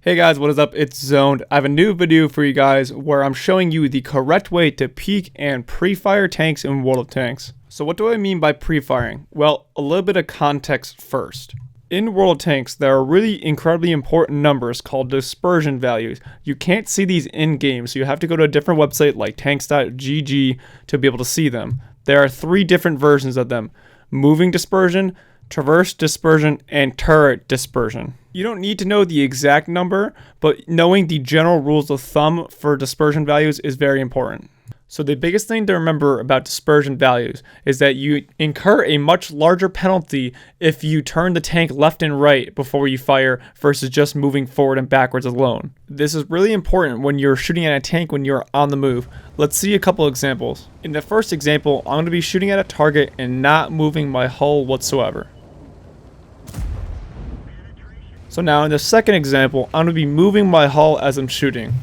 Hey guys, what is up? It's Zoned. I have a new video for you guys where I'm showing you the correct way to peek and pre-fire tanks in World of Tanks. So what do I mean by pre-firing? Well, a little bit of context first. In World of Tanks, there are really incredibly important numbers called dispersion values. You can't see these in-game, so you have to go to a different website like tanks.gg to be able to see them. There are three different versions of them: moving dispersion, traverse dispersion, and turret dispersion. You don't need to know the exact number, but knowing the general rules of thumb for dispersion values is very important. So the biggest thing to remember about dispersion values is that you incur a much larger penalty if you turn the tank left and right before you fire versus just moving forward and backwards alone. This is really important when you're shooting at a tank when you're on the move. Let's see a couple examples. In the first example, I'm going to be shooting at a target and not moving my hull whatsoever. So now in the second example, I'm going to be moving my hull as I'm shooting.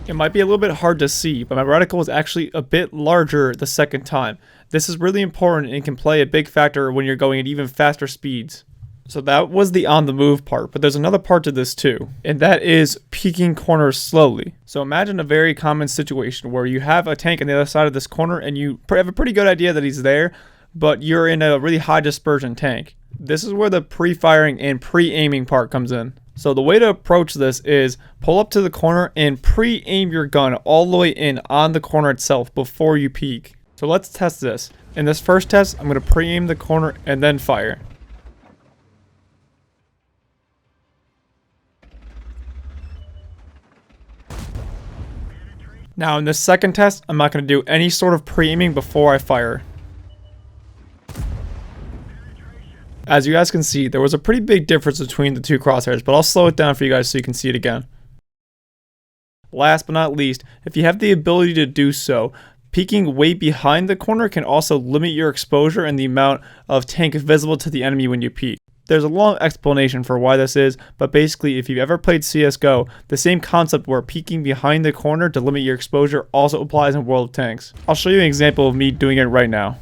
It might be a little bit hard to see, but my reticle is actually a bit larger the second time. This is really important and can play a big factor when you're going at even faster speeds. So that was the on the move part, but there's another part to this too, and that is peeking corners slowly. So imagine a very common situation where you have a tank on the other side of this corner and you have a pretty good idea that he's there, but you're in a really high dispersion tank. This is where the pre-firing and pre-aiming part comes in. So the way to approach this is pull up to the corner and pre-aim your gun all the way in on the corner itself before you peek. So let's test this. In this first test, I'm going to pre-aim the corner and then fire. Now in this second test, I'm not going to do any sort of pre-aiming before I fire. As you guys can see, there was a pretty big difference between the two crosshairs, but I'll slow it down for you guys so you can see it again. Last but not least, if you have the ability to do so, peeking way behind the corner can also limit your exposure and the amount of tank visible to the enemy when you peek. There's a long explanation for why this is, but basically if you've ever played CSGO, the same concept where peeking behind the corner to limit your exposure also applies in World of Tanks. I'll show you an example of me doing it right now.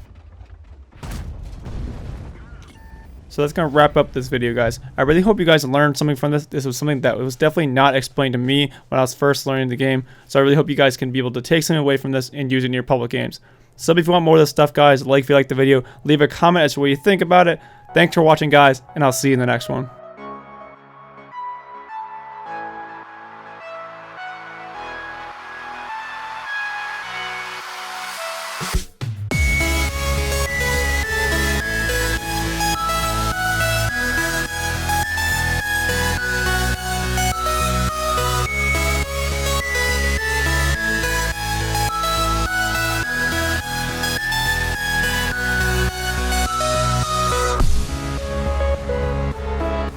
So that's going to wrap up this video, guys. I really hope you guys learned something from this. This was something that was definitely not explained to me when I was first learning the game. So I really hope you guys can be able to take something away from this and use it in your public games. So if you want more of this stuff, guys, like if you like the video, leave a comment as to what you think about it. Thanks for watching, guys, and I'll see you in the next one.